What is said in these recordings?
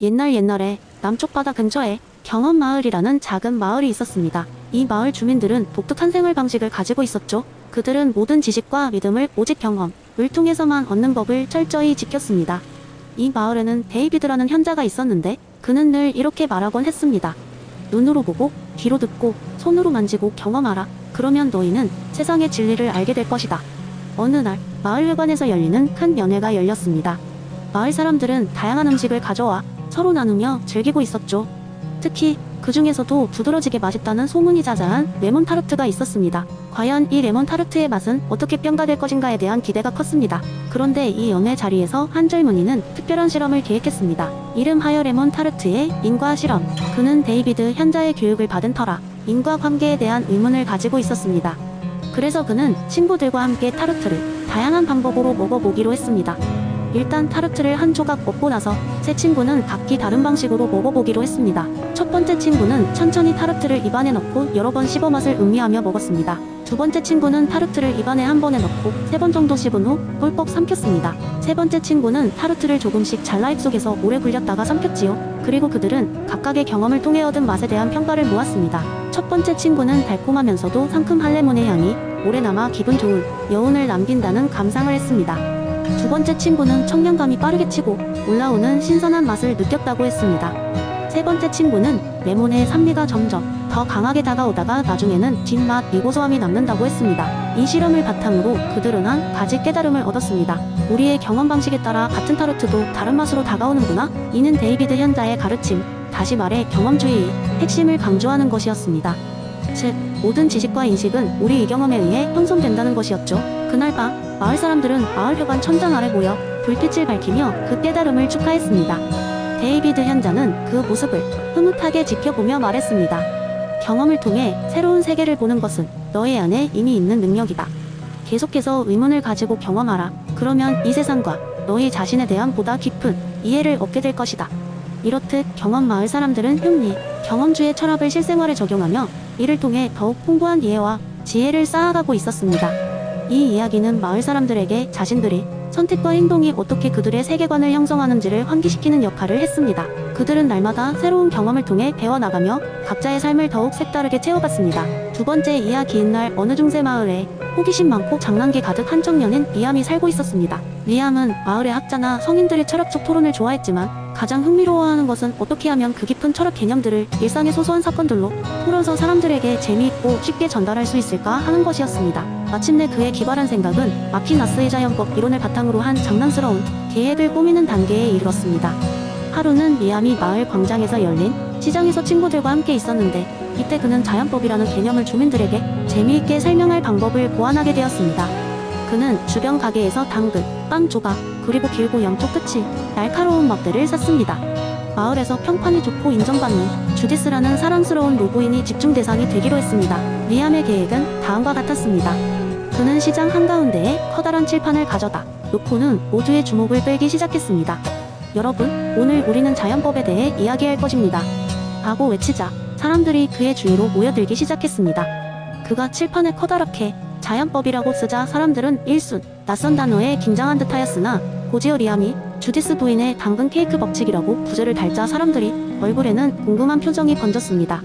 옛날에 남쪽 바다 근처에 경험마을이라는 작은 마을이 있었습니다. 이 마을 주민들은 독특한 생활 방식을 가지고 있었죠. 그들은 모든 지식과 믿음을 오직 경험을 통해서만 얻는 법을 철저히 지켰습니다. 이 마을에는 데이비드라는 현자가 있었는데 그는 늘 이렇게 말하곤 했습니다. 눈으로 보고 귀로 듣고 손으로 만지고 경험하라. 그러면 너희는 세상의 진리를 알게 될 것이다. 어느 날 마을 회관에서 열리는 큰 연회가 열렸습니다. 마을 사람들은 다양한 음식을 가져와 서로 나누며 즐기고 있었죠. 특히 그 중에서도 두드러지게 맛있다는 소문이 자자한 레몬 타르트가 있었습니다. 과연 이 레몬 타르트의 맛은 어떻게 평가될 것인가에 대한 기대가 컸습니다. 그런데 이 연회 자리에서 한 젊은이는 특별한 실험을 계획했습니다. 이름하여 레몬 타르트의 인과 실험. 그는 데이비드 현자의 교육을 받은 터라 인과 관계에 대한 의문을 가지고 있었습니다. 그래서 그는 친구들과 함께 타르트를 다양한 방법으로 먹어보기로 했습니다. 일단 타르트를 한 조각 먹고 나서 세 친구는 각기 다른 방식으로 먹어보기로 했습니다. 첫 번째 친구는 천천히 타르트를 입안에 넣고 여러 번 씹어 맛을 음미하며 먹었습니다. 두 번째 친구는 타르트를 입안에 한 번에 넣고 3번 정도 씹은 후 꿀꺽 삼켰습니다. 세 번째 친구는 타르트를 조금씩 잘라 입속에서 오래 굴렸다가 삼켰지요. 그리고 그들은 각각의 경험을 통해 얻은 맛에 대한 평가를 모았습니다. 첫 번째 친구는 달콤하면서도 상큼한 레몬의 향이 오래 남아 기분 좋은 여운을 남긴다는 감상을 했습니다. 두 번째 친구는 청량감이 빠르게 치고 올라오는 신선한 맛을 느꼈다고 했습니다. 세 번째 친구는 레몬의 산미가 점점 더 강하게 다가오다가 나중에는 뒷맛 미고소함이 남는다고 했습니다. 이 실험을 바탕으로 그들은 한 가지 깨달음을 얻었습니다. 우리의 경험 방식에 따라 같은 타르트도 다른 맛으로 다가오는구나. 이는 데이비드 현자의 가르침, 다시 말해 경험주의의 핵심을 강조하는 것이었습니다. 즉, 모든 지식과 인식은 우리 경험에 의해 형성된다는 것이었죠. 그날 밤 마을 사람들은 마을 회관 천장 아래 모여 불빛을 밝히며 그 깨달음을 축하했습니다. 데이비드 현자는 그 모습을 흐뭇하게 지켜보며 말했습니다. 경험을 통해 새로운 세계를 보는 것은 너의 안에 이미 있는 능력이다. 계속해서 의문을 가지고 경험하라. 그러면 이 세상과 너희 자신에 대한 보다 깊은 이해를 얻게 될 것이다. 이렇듯 경험 마을 사람들은 흉리, 경험주의 철학을 실생활에 적용하며 이를 통해 더욱 풍부한 이해와 지혜를 쌓아가고 있었습니다. 이 이야기는 마을 사람들에게 자신들의 선택과 행동이 어떻게 그들의 세계관을 형성하는지를 환기시키는 역할을 했습니다. 그들은 날마다 새로운 경험을 통해 배워나가며 각자의 삶을 더욱 색다르게 채워갔습니다. 두 번째 이야기인 날 어느 중세 마을에 호기심 많고 장난기 가득 한 청년인 리암이 살고 있었습니다. 리암은 마을의 학자나 성인들의 철학적 토론을 좋아했지만 가장 흥미로워하는 것은 어떻게 하면 그 깊은 철학 개념들을 일상의 소소한 사건들로 풀어서 사람들에게 재미있고 쉽게 전달할 수 있을까 하는 것이었습니다. 마침내 그의 기발한 생각은 아퀴나스의 자연법 이론을 바탕으로 한 장난스러운 계획을 꾸미는 단계에 이르렀습니다. 하루는 리암이 마을 광장에서 열린 시장에서 친구들과 함께 있었는데 이때 그는 자연법이라는 개념을 주민들에게 재미있게 설명할 방법을 고안하게 되었습니다. 그는 주변 가게에서 당근, 빵 조각, 그리고 길고 양쪽 끝이 날카로운 막대를 샀습니다. 마을에서 평판이 좋고 인정받는 주디스라는 사랑스러운 노부인이 집중 대상이 되기로 했습니다. 리암의 계획은 다음과 같았습니다. 그는 시장 한가운데에 커다란 칠판을 가져다 놓고는 모두의 주목을 끌기 시작했습니다. 여러분, 오늘 우리는 자연법에 대해 이야기할 것입니다. 라고 외치자 사람들이 그의 주위로 모여들기 시작했습니다. 그가 칠판에 커다랗게 자연법이라고 쓰자 사람들은 일순 낯선 단어에 긴장한 듯 하였으나 곧이어 리암이 주디스 부인의 당근 케이크 법칙이라고 부제를 달자 사람들이 얼굴에는 궁금한 표정이 번졌습니다.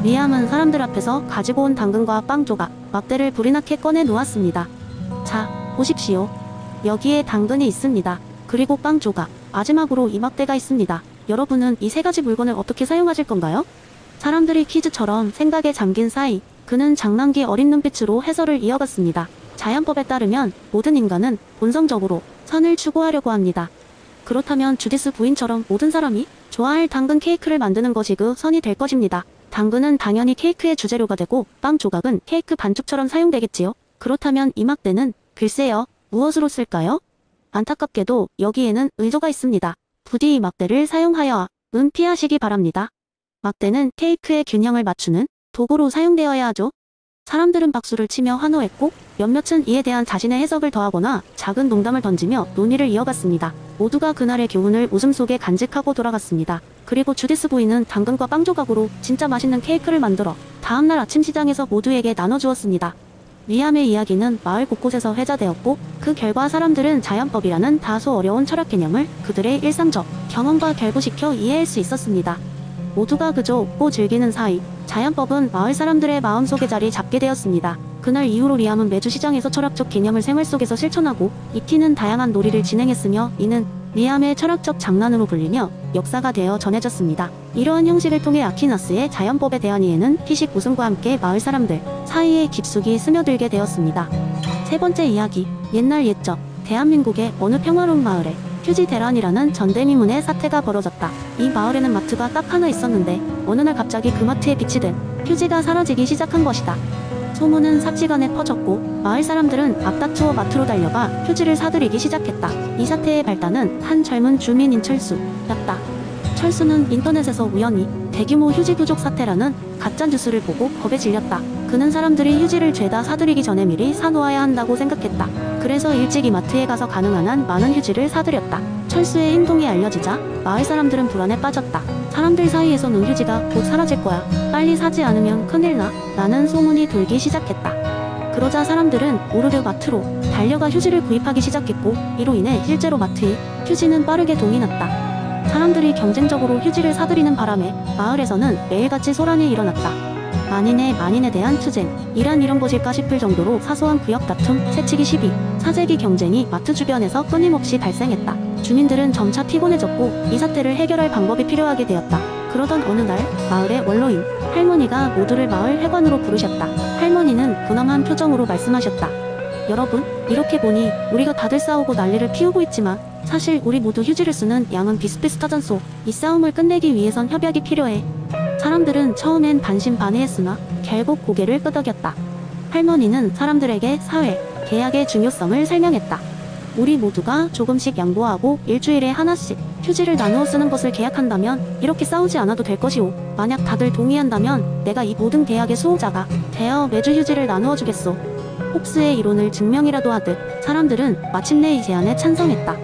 리암은 사람들 앞에서 가지고 온 당근과 빵 조각, 막대를 불이 나게 꺼내 놓았습니다. 자, 보십시오. 여기에 당근이 있습니다. 그리고 빵 조각, 마지막으로 이 막대가 있습니다. 여러분은 이 세 가지 물건을 어떻게 사용하실 건가요? 사람들이 퀴즈처럼 생각에 잠긴 사이 그는 장난기 어린 눈빛으로 해설을 이어갔습니다. 자연법에 따르면 모든 인간은 본성적으로 선을 추구하려고 합니다. 그렇다면 주디스 부인처럼 모든 사람이 좋아할 당근 케이크를 만드는 것이 그 선이 될 것입니다. 당근은 당연히 케이크의 주재료가 되고 빵 조각은 케이크 반죽처럼 사용되겠지요. 그렇다면 이 막대는 글쎄요, 무엇으로 쓸까요? 안타깝게도 여기에는 의도가 있습니다. 부디 이 막대를 사용하여 피하시기 바랍니다. 막대는 케이크의 균형을 맞추는 도구로 사용되어야 하죠. 사람들은 박수를 치며 환호했고 몇몇은 이에 대한 자신의 해석을 더하거나 작은 농담을 던지며 논의를 이어갔습니다. 모두가 그날의 교훈을 웃음 속에 간직하고 돌아갔습니다. 그리고 주디스 부인은 당근과 빵 조각으로 진짜 맛있는 케이크를 만들어 다음날 아침 시장에서 모두에게 나눠주었습니다. 위암의 이야기는 마을 곳곳에서 회자되었고 그 결과 사람들은 자연법이라는 다소 어려운 철학 개념을 그들의 일상적 경험과 결부시켜 이해할 수 있었습니다. 모두가 그저 웃고 즐기는 사이 자연법은 마을 사람들의 마음속에 자리 잡게 되었습니다. 그날 이후로 리암은 매주 시장에서 철학적 개념을 생활 속에서 실천하고 익히는 다양한 놀이를 진행했으며 이는 리암의 철학적 장난으로 불리며 역사가 되어 전해졌습니다. 이러한 형식을 통해 아퀴나스의 자연법에 대한 이해는 피식 웃음과 함께 마을 사람들 사이에 깊숙이 스며들게 되었습니다. 세 번째 이야기, 옛날 옛적 대한민국의 어느 평화로운 마을에 휴지 대란이라는 전대미문의 사태가 벌어졌다. 이 마을에는 마트가 딱 하나 있었는데 어느 날 갑자기 그 마트에 비치된 휴지가 사라지기 시작한 것이다. 소문은 삽시간에 퍼졌고 마을 사람들은 앞다투어 마트로 달려가 휴지를 사들이기 시작했다. 이 사태의 발단은 한 젊은 주민인 철수였다. 철수는 인터넷에서 우연히 대규모 휴지 부족 사태라는 가짜 뉴스를 보고 겁에 질렸다. 그는 사람들이 휴지를 죄다 사들이기 전에 미리 사놓아야 한다고 생각했다. 그래서 일찍 이 마트에 가서 가능한 한 많은 휴지를 사들였다. 철수의 행동이 알려지자 마을 사람들은 불안에 빠졌다. 사람들 사이에서는 휴지가 곧 사라질 거야. 빨리 사지 않으면 큰일 나. 라는 소문이 돌기 시작했다. 그러자 사람들은 오르르 마트로 달려가 휴지를 구입하기 시작했고 이로 인해 실제로 마트에 휴지는 빠르게 동이 났다. 사람들이 경쟁적으로 휴지를 사들이는 바람에 마을에서는 매일같이 소란이 일어났다. 만인에 대한 투쟁, 이란 이런 것일까 싶을 정도로 사소한 구역 다툼, 새치기 시비, 사재기 경쟁이 마트 주변에서 끊임없이 발생했다. 주민들은 점차 피곤해졌고 이 사태를 해결할 방법이 필요하게 되었다. 그러던 어느 날 마을의 원로인 할머니가 모두를 마을 회관으로 부르셨다. 할머니는 근엄한 표정으로 말씀하셨다. 여러분, 이렇게 보니 우리가 다들 싸우고 난리를 피우고 있지만 사실 우리 모두 휴지를 쓰는 양은 비슷비슷하잖소. 이 싸움을 끝내기 위해선 협약이 필요해. 사람들은 처음엔 반신반의했으나 결국 고개를 끄덕였다. 할머니는 사람들에게 사회, 계약의 중요성을 설명했다. 우리 모두가 조금씩 양보하고 일주일에 하나씩 휴지를 나누어 쓰는 것을 계약한다면 이렇게 싸우지 않아도 될 것이오. 만약 다들 동의한다면 내가 이 모든 계약의 수호자가 되어 매주 휴지를 나누어 주겠소. 혹스의 이론을 증명이라도 하듯 사람들은 마침내 이 제안에 찬성했다.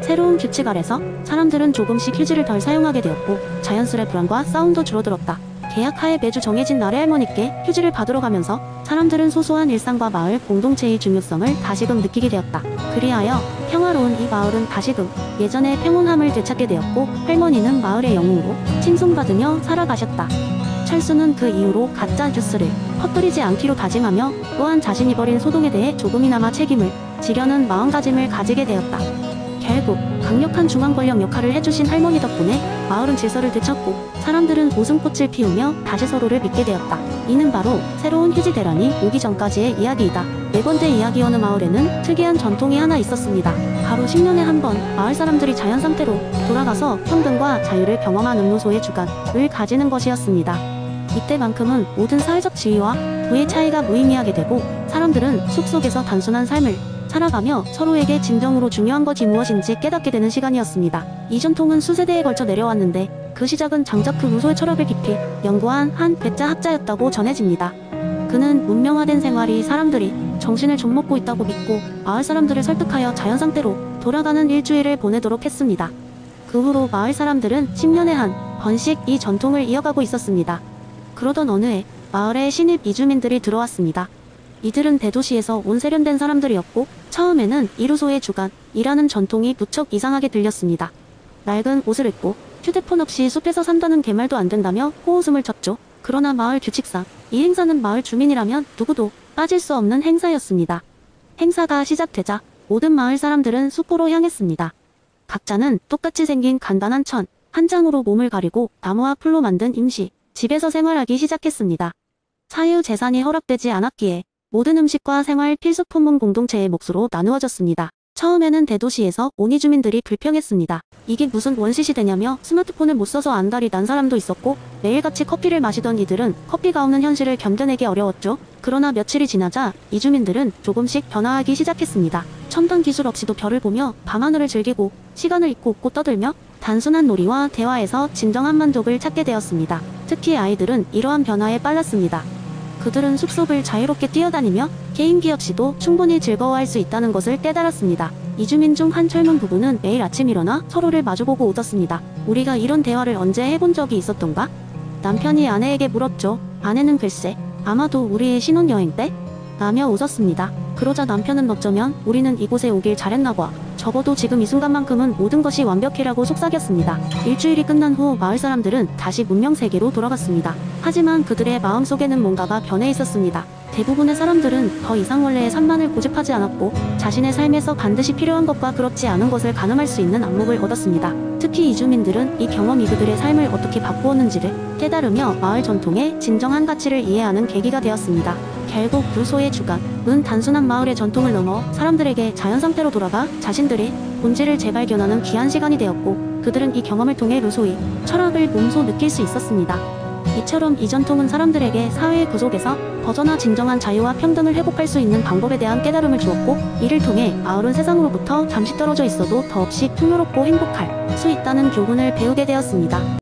새로운 규칙 아래서 사람들은 조금씩 휴지를 덜 사용하게 되었고 자연스레 불안과 싸움도 줄어들었다. 계약하에 매주 정해진 날에 할머니께 휴지를 받으러 가면서 사람들은 소소한 일상과 마을 공동체의 중요성을 다시금 느끼게 되었다. 그리하여 평화로운 이 마을은 다시금 예전의 평온함을 되찾게 되었고 할머니는 마을의 영웅으로 칭송받으며 살아가셨다. 철수는 그 이후로 가짜 뉴스를 퍼뜨리지 않기로 다짐하며 또한 자신이 벌인 소동에 대해 조금이나마 책임을 지려는 마음가짐을 가지게 되었다. 결국 강력한 중앙 권력 역할을 해주신 할머니 덕분에 마을은 질서를 되찾고 사람들은 웃음꽃을 피우며 다시 서로를 믿게 되었다. 이는 바로 새로운 휴지 대란이 오기 전까지의 이야기이다. 네 번째 이야기, 어느 마을에는 특이한 전통이 하나 있었습니다. 바로 10년에 한 번 마을 사람들이 자연 상태로 돌아가서 평등과 자유를 경험한 음료소의 주간을 가지는 것이었습니다. 이때만큼은 모든 사회적 지위와 부의 차이가 무의미하게 되고 사람들은 숲속에서 단순한 삶을 살아가며 서로에게 진정으로 중요한 것이 무엇인지 깨닫게 되는 시간이었습니다. 이 전통은 수세대에 걸쳐 내려왔는데 그 시작은 장작 그 무소의 철학을 깊이 연구한 한 괴짜 학자였다고 전해집니다. 그는 문명화된 생활이 사람들이 정신을 좀 먹고 있다고 믿고 마을 사람들을 설득하여 자연 상태로 돌아가는 일주일을 보내도록 했습니다. 그 후로 마을 사람들은 10년에 한 번씩 이 전통을 이어가고 있었습니다. 그러던 어느 해 마을에 신입 이주민들이 들어왔습니다. 이들은 대도시에서 온 세련된 사람들이었고 처음에는 이루소의 주간이라는 전통이 무척 이상하게 들렸습니다. 낡은 옷을 입고 휴대폰 없이 숲에서 산다는 개말도 안 된다며 호웃음을 쳤죠. 그러나 마을 규칙상 이 행사는 마을 주민이라면 누구도 빠질 수 없는 행사였습니다. 행사가 시작되자 모든 마을 사람들은 숲으로 향했습니다. 각자는 똑같이 생긴 간단한 천 한 장으로 몸을 가리고 나무와 풀로 만든 임시 집에서 생활하기 시작했습니다. 사유재산이 허락되지 않았기에 모든 음식과 생활 필수품은 공동체의 몫으로 나누어졌습니다. 처음에는 대도시에서 온 이주민들이 불평했습니다. 이게 무슨 원시시대냐며 스마트폰을 못 써서 안달이 난 사람도 있었고 매일같이 커피를 마시던 이들은 커피가 없는 현실을 견뎌내기 어려웠죠. 그러나 며칠이 지나자 이주민들은 조금씩 변화하기 시작했습니다. 첨단 기술 없이도 별을 보며 밤하늘을 즐기고 시간을 잊고 웃고 떠들며 단순한 놀이와 대화에서 진정한 만족을 찾게 되었습니다. 특히 아이들은 이러한 변화에 빨랐습니다. 그들은 숲속을 자유롭게 뛰어다니며 게임기 없이도 충분히 즐거워할 수 있다는 것을 깨달았습니다. 이주민 중 한 젊은 부부는 매일 아침 일어나 서로를 마주보고 웃었습니다. 우리가 이런 대화를 언제 해본 적이 있었던가? 남편이 아내에게 물었죠. 아내는 글쎄, 아마도 우리의 신혼여행 때? 라며 웃었습니다. 그러자 남편은 어쩌면 우리는 이곳에 오길 잘했나 봐. 적어도 지금 이 순간만큼은 모든 것이 완벽해라고 속삭였습니다. 일주일이 끝난 후 마을 사람들은 다시 문명 세계로 돌아갔습니다. 하지만 그들의 마음속에는 뭔가가 변해 있었습니다. 대부분의 사람들은 더 이상 원래의 산만을 고집하지 않았고 자신의 삶에서 반드시 필요한 것과 그렇지 않은 것을 가늠할 수 있는 안목을 얻었습니다. 특히 이주민들은 이 경험이 그들의 삶을 어떻게 바꾸었는지를 깨달으며 마을 전통의 진정한 가치를 이해하는 계기가 되었습니다. 결국 루소의 주간은 단순한 마을의 전통을 넘어 사람들에게 자연 상태로 돌아가 자신들의 본질을 재발견하는 귀한 시간이 되었고, 그들은 이 경험을 통해 루소의 철학을 몸소 느낄 수 있었습니다. 이처럼 이 전통은 사람들에게 사회의 구속에서 벗어나 진정한 자유와 평등을 회복할 수 있는 방법에 대한 깨달음을 주었고, 이를 통해 마을은 세상으로부터 잠시 떨어져 있어도 더없이 풍요롭고 행복할 수 있다는 교훈을 배우게 되었습니다.